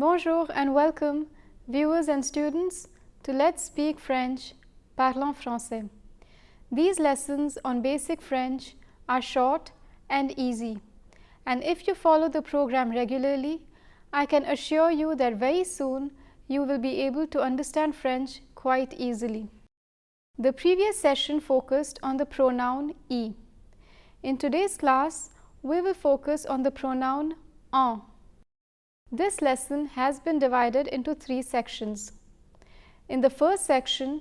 Bonjour and welcome, viewers and students, to Let's Speak French, Parlons Français. These lessons on basic French are short and easy, and if you follow the program regularly, I can assure you that very soon you will be able to understand French quite easily. The previous session focused on the pronoun I. In today's class, we will focus on the pronoun en. This lesson has been divided into 3 sections. In the first section,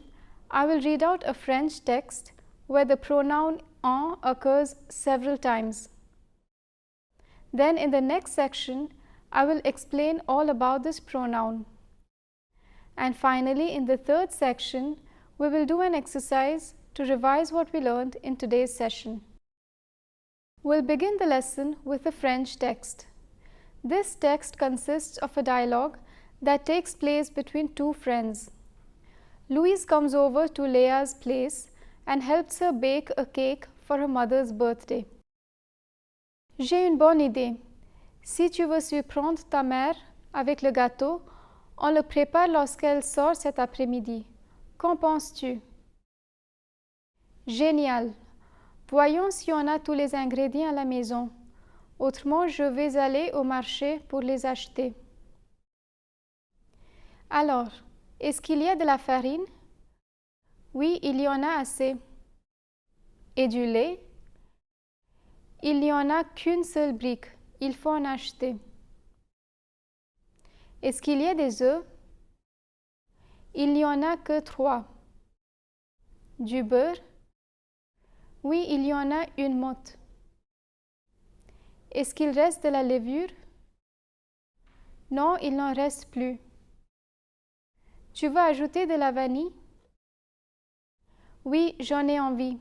I will read out a French text where the pronoun en occurs several times. Then in the next section, I will explain all about this pronoun. And finally, in the third section, we will do an exercise to revise what we learned in today's session. We'll begin the lesson with a French text. This text consists of a dialogue that takes place between 2 friends. Louise comes over to Léa's place and helps her bake a cake for her mother's birthday. J'ai une bonne idée. Si tu veux surprendre ta mère avec le gâteau, on le prépare lorsqu'elle sort cet après-midi. Qu'en penses-tu? Génial! Voyons si on a tous les ingrédients à la maison. Autrement, je vais aller au marché pour les acheter. Alors, est-ce qu'il y a de la farine? Oui, il y en a assez. Et du lait? Il n'y en a qu'une seule brique. Il faut en acheter. Est-ce qu'il y a des œufs? Il n'y en a que 3. Du beurre? Oui, il y en a une motte. Est-ce qu'il reste de la levure? Non, il n'en reste plus. Tu veux ajouter de la vanille? Oui, j'en ai envie.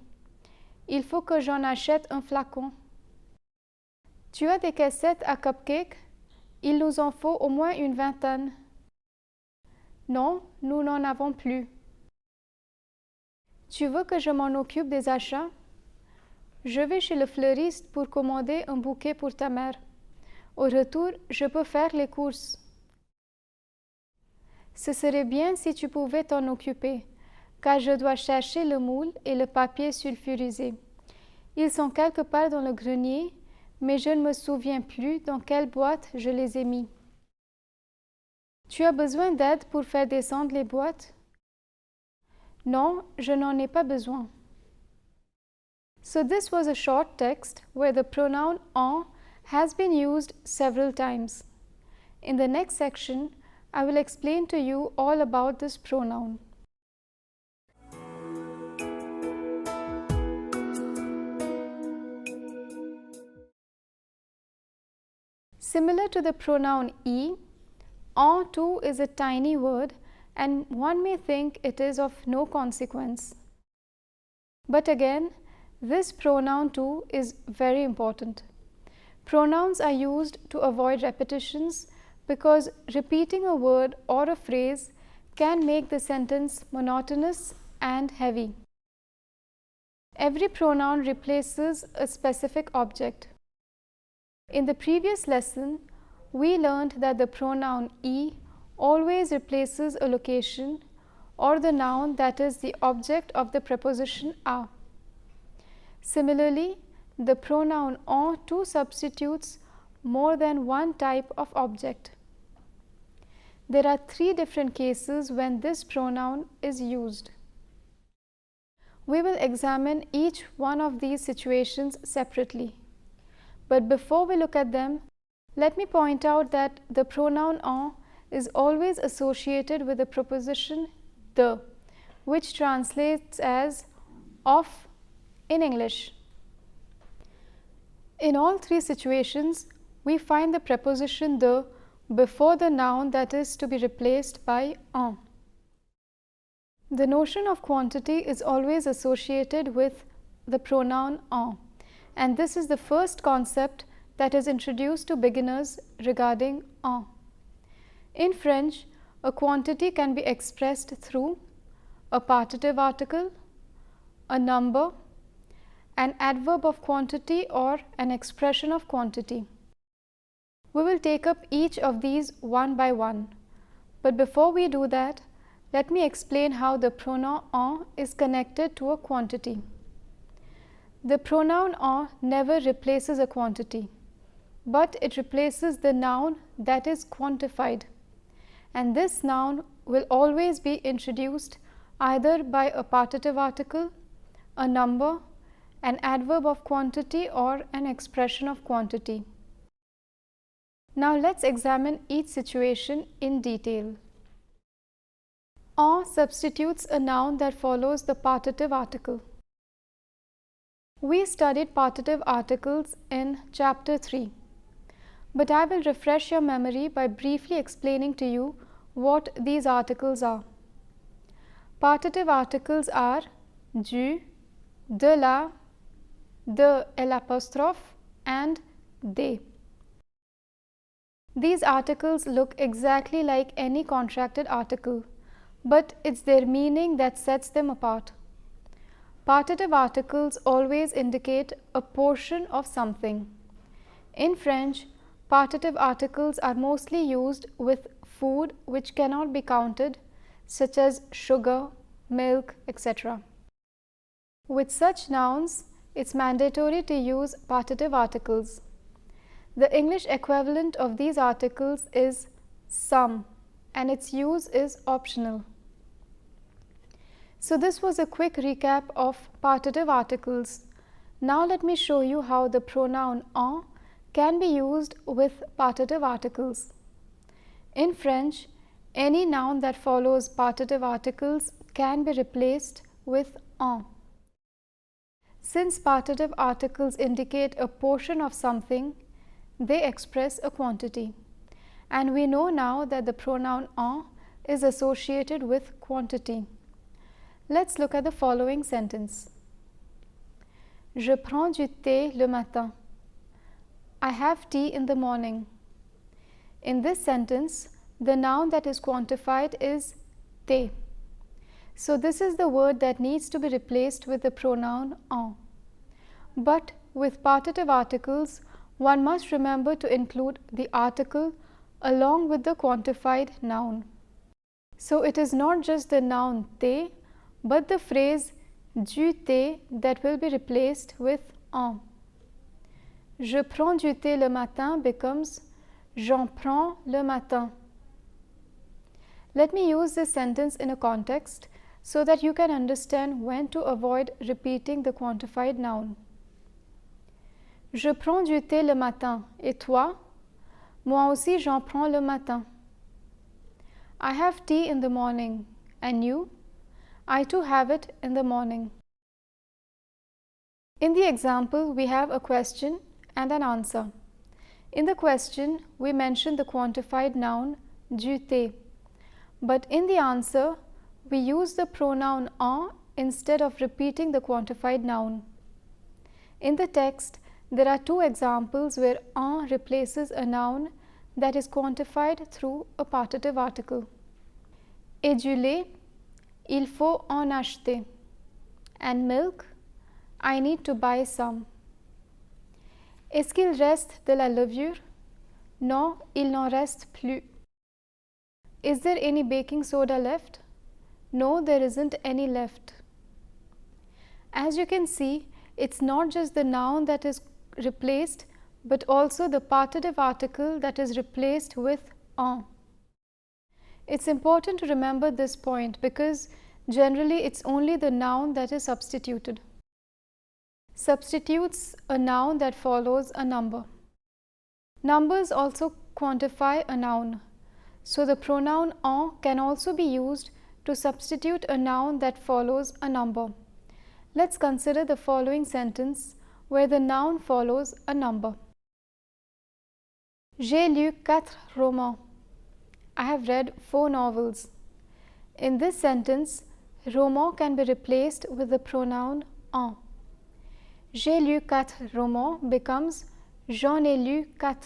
Il faut que j'en achète un flacon. Tu as des caissettes à cupcakes? Il nous en faut au moins une vingtaine. Non, nous n'en avons plus. Tu veux que je m'en occupe des achats? Je vais chez le fleuriste pour commander un bouquet pour ta mère. Au retour, je peux faire les courses. Ce serait bien si tu pouvais t'en occuper, car je dois chercher le moule et le papier sulfurisé. Ils sont quelque part dans le grenier, mais je ne me souviens plus dans quelle boîte je les ai mis. Tu as besoin d'aide pour faire descendre les boîtes? Non, je n'en ai pas besoin. So this was a short text where the pronoun en has been used several times. In the next section, I will explain to you all about this pronoun. Similar to the pronoun I, en too is a tiny word and one may think it is of no consequence. But again, this pronoun too is very important. Pronouns are used to avoid repetitions because repeating a word or a phrase can make the sentence monotonous and heavy. Every pronoun replaces a specific object. In the previous lesson, we learned that the pronoun I always replaces a location or the noun that is the object of the preposition a. Similarly, the pronoun en too substitutes more than one type of object. There are 3 different cases when this pronoun is used. We will examine each one of these situations separately. But before we look at them, let me point out that the pronoun en is always associated with the preposition the, which translates as of in English. In all 3 situations, we find the preposition the before the noun that is to be replaced by en. The notion of quantity is always associated with the pronoun en, and this is the first concept that is introduced to beginners regarding en. In French, a quantity can be expressed through a partitive article, a number, an adverb of quantity or an expression of quantity. We will take up each of these one by one. But before we do that, let me explain how the pronoun en is connected to a quantity. The pronoun en never replaces a quantity, but it replaces the noun that is quantified. And this noun will always be introduced either by a partitive article, a number, an adverb of quantity, or an expression of quantity. Now let's examine each situation in detail. En substitutes a noun that follows the partitive article. We studied partitive articles in chapter 3, but I will refresh your memory by briefly explaining to you what these articles are. Partitive articles are du, de la, de l'apostrophe, and des. These articles look exactly like any contracted article, but it's their meaning that sets them apart. Partitive articles always indicate a portion of something. In French, partitive articles are mostly used with food which cannot be counted, such as sugar, milk, etc. With such nouns, it's mandatory to use partitive articles. The English equivalent of these articles is some, and its use is optional. So this was a quick recap of partitive articles. Now let me show you how the pronoun en can be used with partitive articles. In French, any noun that follows partitive articles can be replaced with en. Since partitive articles indicate a portion of something, they express a quantity. And we know now that the pronoun en is associated with quantity. Let's look at the following sentence. Je prends du thé le matin. I have tea in the morning. In this sentence, the noun that is quantified is thé. So this is the word that needs to be replaced with the pronoun en. But with partitive articles, one must remember to include the article along with the quantified noun. So it is not just the noun thé, but the phrase du thé that will be replaced with en. Je prends du thé le matin becomes j'en prends le matin. Let me use this sentence in a context so that you can understand when to avoid repeating the quantified noun. Je prends du thé le matin. Et toi? Moi aussi j'en prends le matin. I have tea in the morning. And you? I too have it in the morning. In the example, we have a question and an answer. In the question, we mention the quantified noun du thé. But in the answer, we use the pronoun en instead of repeating the quantified noun. In the text, there are two examples where en replaces a noun that is quantified through a partitive article. Et du lait, il faut en acheter. And milk, I need to buy some. Est-ce qu'il reste de la levure? Non, il n'en reste plus. Is there any baking soda left? No, there isn't any left. As you can see, it's not just the noun that is replaced, but also the partitive article that is replaced with en. It's important to remember this point because generally it's only the noun that is substituted. Substitutes a noun that follows a number. Numbers also quantify a noun. So the pronoun en can also be used to substitute a noun that follows a number. Let's consider the following sentence where the noun follows a number. J'ai lu 4 romans. I have read 4 novels. In this sentence, roman can be replaced with the pronoun en. J'ai lu 4 romans becomes j'en ai lu 4.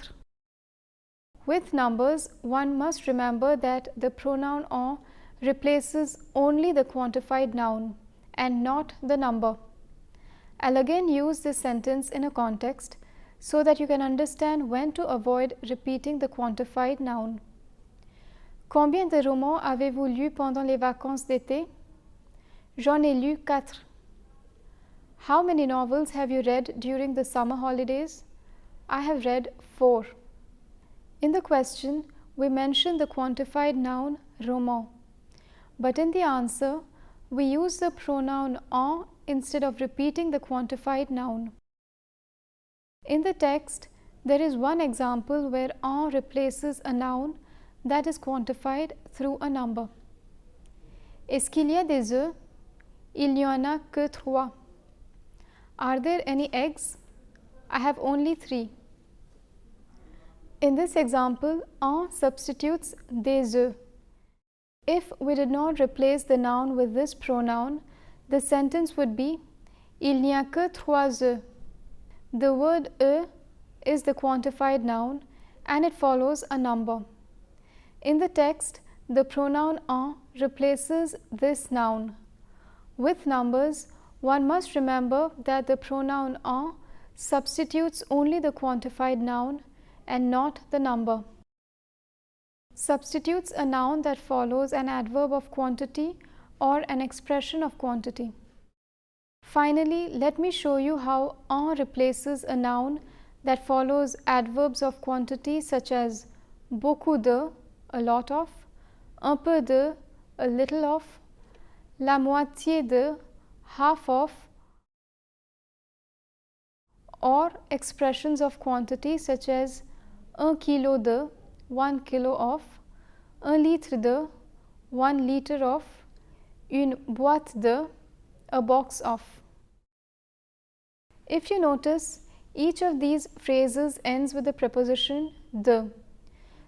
With numbers, one must remember that the pronoun en replaces only the quantified noun and not the number. I'll again use this sentence in a context so that you can understand when to avoid repeating the quantified noun. Combien de romans avez-vous lu pendant les vacances d'été? J'en ai lu 4. How many novels have you read during the summer holidays? I have read 4. In the question, we mention the quantified noun roman, but in the answer, we use the pronoun en instead of repeating the quantified noun. In the text, there is one example where en replaces a noun that is quantified through a number. Est-ce qu'il y a des œufs? Il n'y en a que 3. Are there any eggs? I have only 3. In this example, en substitutes des œufs. If we did not replace the noun with this pronoun, the sentence would be Il n'y a que 3 œufs. The word œufs is the quantified noun and it follows a number. In the text, the pronoun en replaces this noun. With numbers, one must remember that the pronoun en substitutes only the quantified noun and not the number. Substitutes a noun that follows an adverb of quantity or an expression of quantity. Finally, let me show you how en replaces a noun that follows adverbs of quantity such as beaucoup de, a lot of, un peu de, a little of, la moitié de, half of, or expressions of quantity such as un kilo de, 1 kilo of, un litre de, 1 liter of, une boîte de, a box of. If you notice, each of these phrases ends with the preposition de.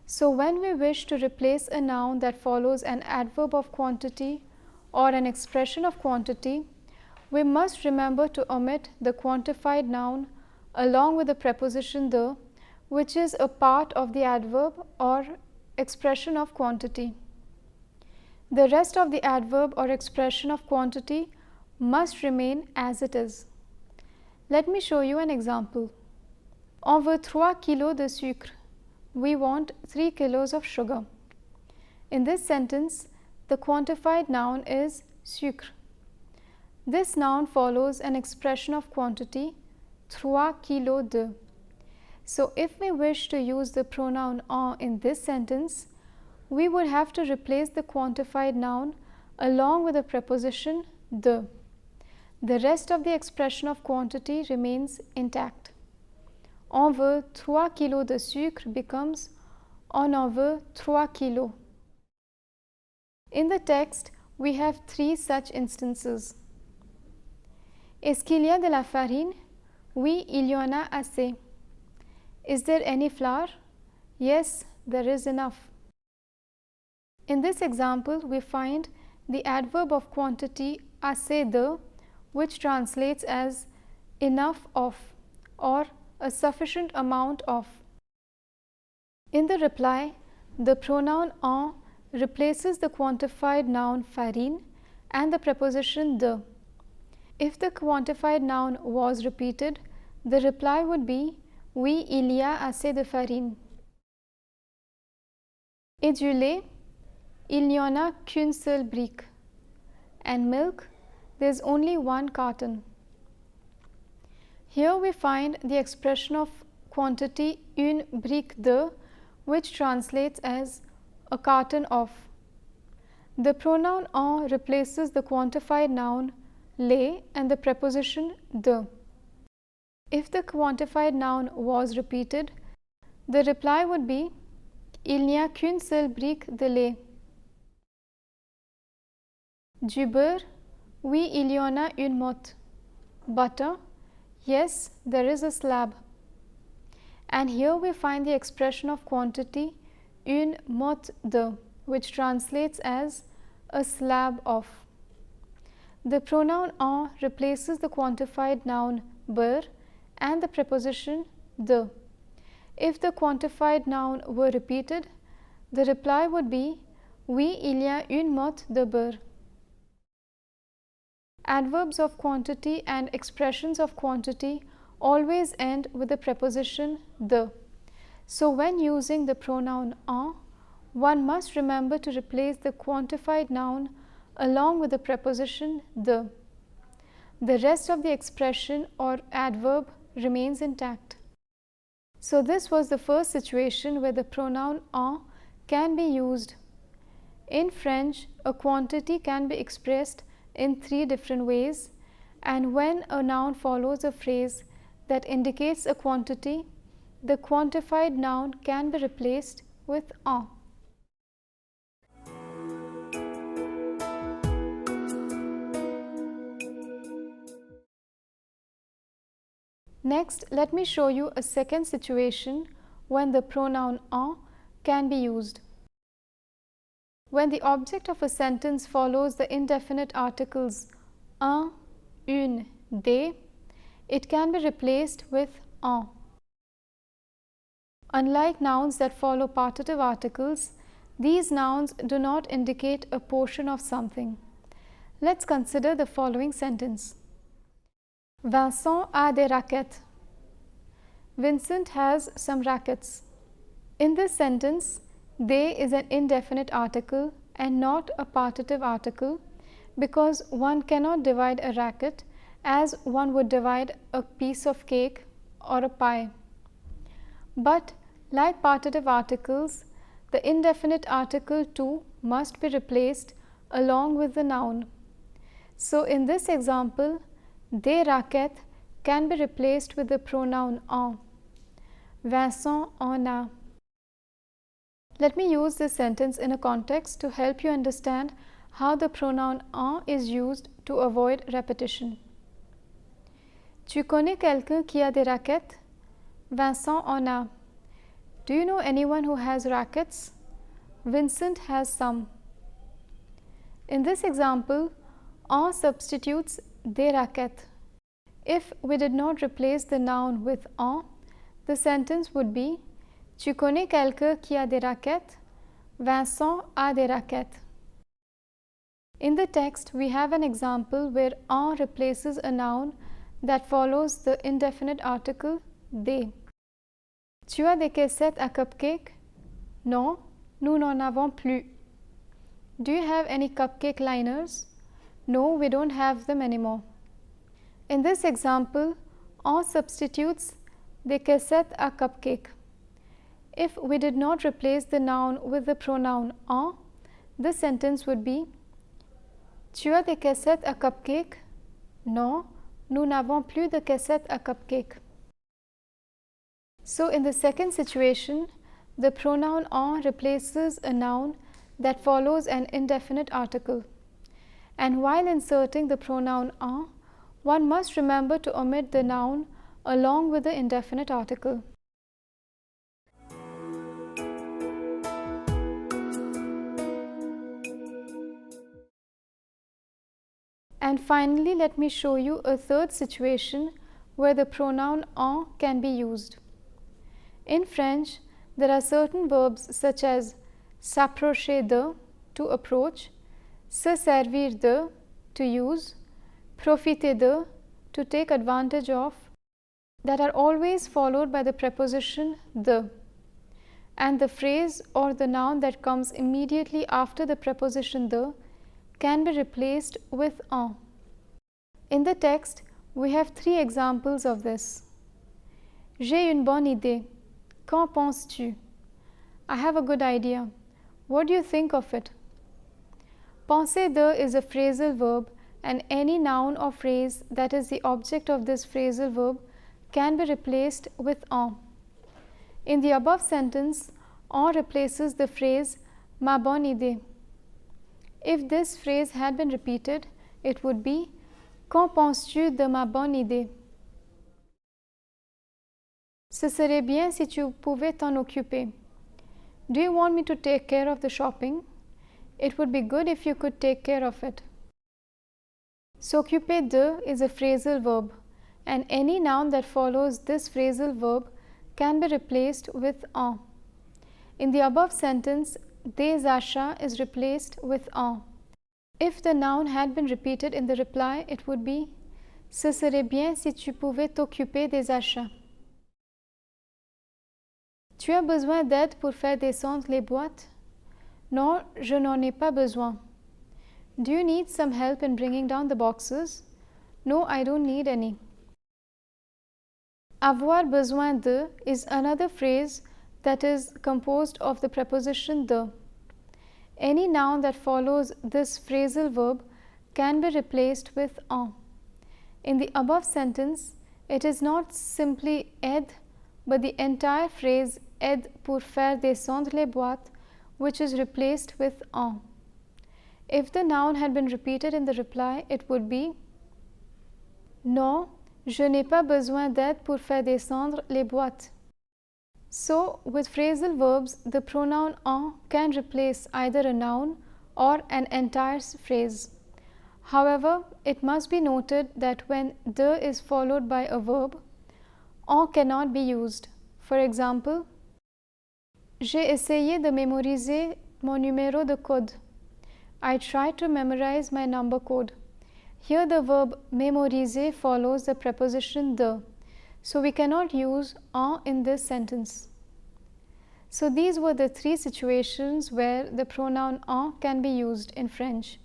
So when we wish to replace a noun that follows an adverb of quantity or an expression of quantity, we must remember to omit the quantified noun along with the preposition de, which is a part of the adverb or expression of quantity. The rest of the adverb or expression of quantity must remain as it is. Let me show you an example. On veut 3 kilos de sucre. We want 3 kilos of sugar. In this sentence, the quantified noun is sucre. This noun follows an expression of quantity 3 kilos de. So if we wish to use the pronoun en in this sentence, we would have to replace the quantified noun along with the preposition de. The rest of the expression of quantity remains intact. On veut 3 kilos de sucre becomes on en veut 3 kilos. In the text, we have 3 such instances. Est-ce qu'il y a de la farine? Oui, il y en a assez. Is there any flour? Yes, there is enough. In this example, we find the adverb of quantity assez de, which translates as enough of or a sufficient amount of. In the reply, the pronoun en replaces the quantified noun farine and the preposition de. If the quantified noun was repeated, the reply would be oui, il y a assez de farine. Et du lait? Il n'y en a qu'une seule brique. And milk? There's only 1 carton. Here we find the expression of quantity une brique de, which translates as a carton of. The pronoun en replaces the quantified noun lait and the preposition de. If the quantified noun was repeated, the reply would be il n'y a qu'une seule brique de lait. Du beurre? Oui, il y en a une motte. Butter? Yes, there is a slab. And here we find the expression of quantity une motte de, which translates as a slab of. The pronoun en replaces the quantified noun beurre and the preposition de. If the quantified noun were repeated, the reply would be oui, il y a une motte de beurre. Adverbs of quantity and expressions of quantity always end with the preposition the. So when using the pronoun en, one must remember to replace the quantified noun along with the preposition the. The rest of the expression or adverb remains intact. So this was the first situation where the pronoun en can be used. In French, a quantity can be expressed in 3 different ways, and when a noun follows a phrase that indicates a quantity, the quantified noun can be replaced with en. Next, let me show you a second situation when the pronoun en can be used. When the object of a sentence follows the indefinite articles un, une, des, it can be replaced with en. Unlike nouns that follow partitive articles, these nouns do not indicate a portion of something. Let's consider the following sentence. Vincent a des raquettes. Vincent has some rackets. In this sentence, they is an indefinite article and not a partitive article because one cannot divide a racket as one would divide a piece of cake or a pie. But like partitive articles, the indefinite article too must be replaced along with the noun. So in this example, des raquettes can be replaced with the pronoun en. Vincent en a. Let me use this sentence in a context to help you understand how the pronoun en is used to avoid repetition. Tu connais quelqu'un qui a des raquettes? Vincent en a. Do you know anyone who has rackets? Vincent has some. In this example, en substitutes des raquettes. If we did not replace the noun with en, the sentence would be Tu connais quelqu'un qui a des raquettes? Vincent a des raquettes. In the text, we have an example where en replaces a noun that follows the indefinite article des. Tu as des caissettes à cupcake? Non, nous n'en avons plus. Do you have any cupcake liners? No, we don't have them anymore. In this example, en substitutes des caissettes à cupcake. If we did not replace the noun with the pronoun en, the sentence would be Tu as des caissettes à cupcake? Non, nous n'avons plus de caissettes à cupcake. So in the second situation, the pronoun en replaces a noun that follows an indefinite article. And while inserting the pronoun en, one must remember to omit the noun along with the indefinite article. And finally, let me show you a third situation where the pronoun en can be used. In French, there are certain verbs such as s'approcher de, to approach, se servir de, to use, profiter de, to take advantage of, that are always followed by the preposition de. And the phrase or the noun that comes immediately after the preposition de can be replaced with en. In the text, we have 3 examples of this. J'ai une bonne idée. Qu'en penses-tu? I have a good idea. What do you think of it? Penser de is a phrasal verb, and any noun or phrase that is the object of this phrasal verb can be replaced with en. In the above sentence, en replaces the phrase ma bonne idée. If this phrase had been repeated, it would be Qu'en penses-tu de ma bonne idée? Ce serait bien si tu pouvais t'en occuper. Do you want me to take care of the shopping? It would be good if you could take care of it. S'occuper de is a phrasal verb, and any noun that follows this phrasal verb can be replaced with en. In the above sentence, des achats is replaced with en. If the noun had been repeated in the reply, it would be Ce serait bien si tu pouvais t'occuper des achats. Tu as besoin d'aide pour faire descendre les boîtes? Non, je n'en ai pas besoin. Do you need some help in bringing down the boxes? No, I don't need any. Avoir besoin de is another phrase that is composed of the preposition de. Any noun that follows this phrasal verb can be replaced with en. In the above sentence, it is not simply aide, but the entire phrase aide pour faire descendre les boîtes, which is replaced with en. If the noun had been repeated in the reply, it would be non, je n'ai pas besoin d'aide pour faire descendre les boîtes. So, with phrasal verbs, the pronoun en can replace either a noun or an entire phrase. However, it must be noted that when de is followed by a verb, en cannot be used. For example, j'ai essayé de mémoriser mon numéro de code. I tried to memorize my number code. Here the verb mémoriser follows the preposition de, so we cannot use en in this sentence. So these were the three situations where the pronoun en can be used in French.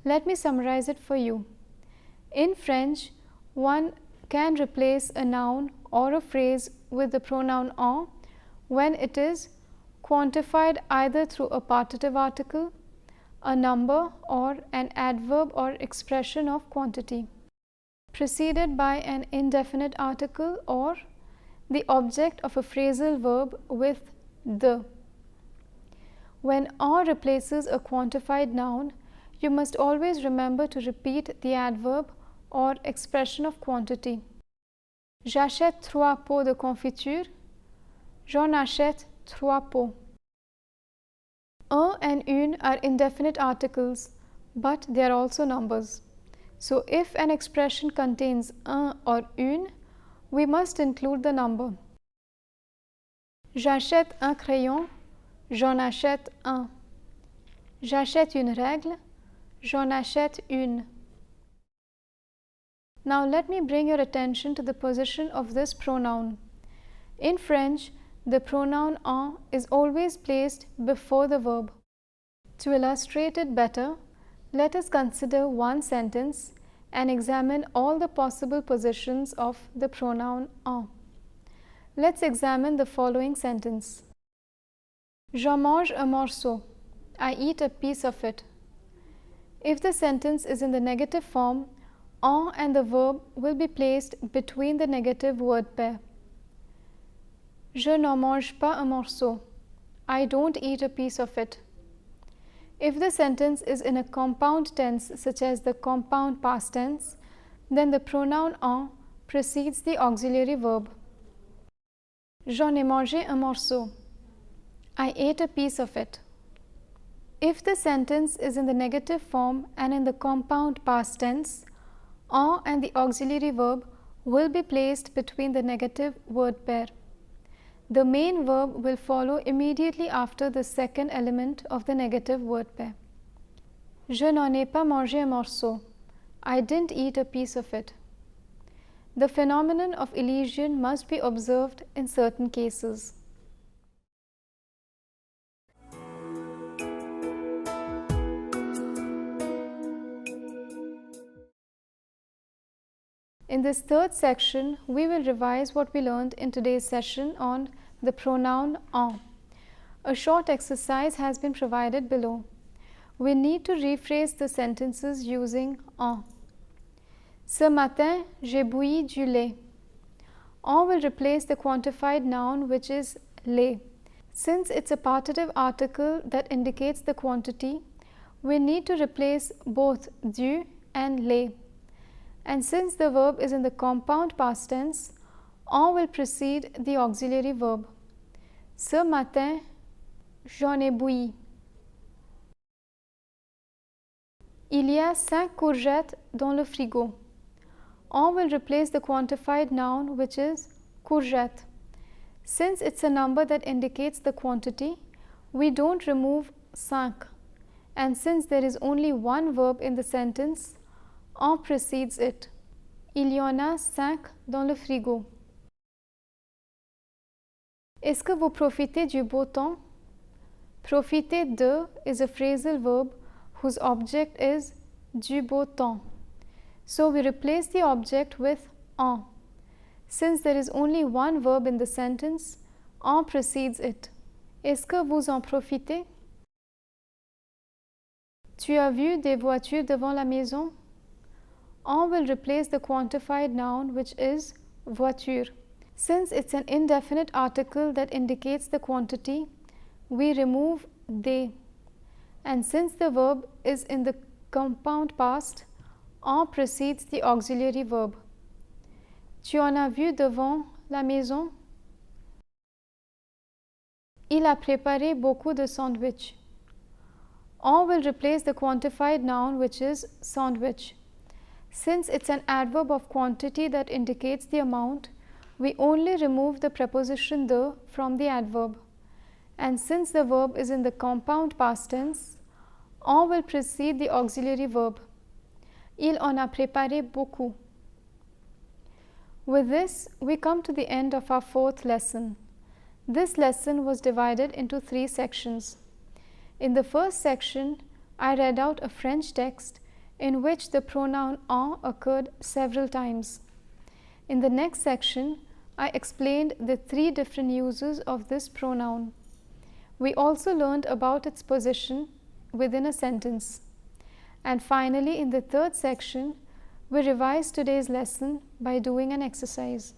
Let me summarize it for you. In French, one can replace a noun or a phrase with the pronoun en when it is quantified either through a partitive article, a number, or an adverb or expression of quantity, preceded by an indefinite article or the object of a phrasal verb with de. When en replaces a quantified noun, you must always remember to repeat the adverb or expression of quantity. J'achète 3 pots de confiture. J'en achète 3 pots. Un and une are indefinite articles, but they are also numbers. So if an expression contains un or une, we must include the number. J'achète un crayon. J'en achète un. J'achète une règle. J'en achète une. Now let me bring your attention to the position of this pronoun. In French, the pronoun en is always placed before the verb. To illustrate it better, let us consider one sentence and examine all the possible positions of the pronoun en. Let's examine the following sentence. J'en mange un morceau. I eat a piece of it. If the sentence is in the negative form, en and the verb will be placed between the negative word pair. Je n'en mange pas un morceau. I don't eat a piece of it. If the sentence is in a compound tense, such as the compound past tense, then the pronoun en precedes the auxiliary verb. J'en ai mangé un morceau. I ate a piece of it. If the sentence is in the negative form and in the compound past tense, en and the auxiliary verb will be placed between the negative word pair. The main verb will follow immediately after the second element of the negative word pair. Je n'en ai pas mangé un morceau. I didn't eat a piece of it. The phenomenon of elision must be observed in certain cases. In this third section, we will revise what we learned in today's session on the pronoun en. A short exercise has been provided below. We need to rephrase the sentences using en. Ce matin, j'ai bouilli du lait. En will replace the quantified noun, which is lait. Since it's a partitive article that indicates the quantity, we need to replace both du and lait. And since the verb is in the compound past tense, en will precede the auxiliary verb. Ce matin, j'en ai bouilli. Il y a 5 courgettes dans le frigo. En will replace the quantified noun, which is courgette. Since it's a number that indicates the quantity, we don't remove 5. And since there is only one verb in the sentence, en precedes it. Il y en a 5 dans le frigo. Est-ce que vous profitez du beau temps? Profiter de is a phrasal verb whose object is du beau temps. So we replace the object with en. Since there is only one verb in the sentence, en precedes it. Est-ce que vous en profitez? Tu as vu des voitures devant la maison? En will replace the quantified noun which is voiture. Since it's an indefinite article that indicates the quantity, we remove des. And since the verb is in the compound past, en precedes the auxiliary verb. Tu en as vu devant la maison? Il a préparé beaucoup de sandwichs. En will replace the quantified noun which is sandwich. Since it's an adverb of quantity that indicates the amount, we only remove the preposition de from the adverb. And since the verb is in the compound past tense, en will precede the auxiliary verb. Il en a préparé beaucoup. With this, we come to the end of our 4th lesson. This lesson was divided into 3 sections. In the first section, I read out a French text in which the pronoun en occurred several times. In the next section, I explained the 3 different uses of this pronoun. We also learned about its position within a sentence. And finally, in the 3rd section, we revised today's lesson by doing an exercise.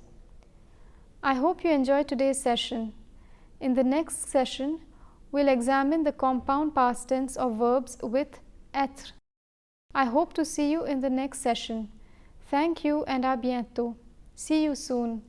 I hope you enjoyed today's session. In the next session, we'll examine the compound past tense of verbs with être. I hope to see you in the next session. Thank you and à bientôt. See you soon.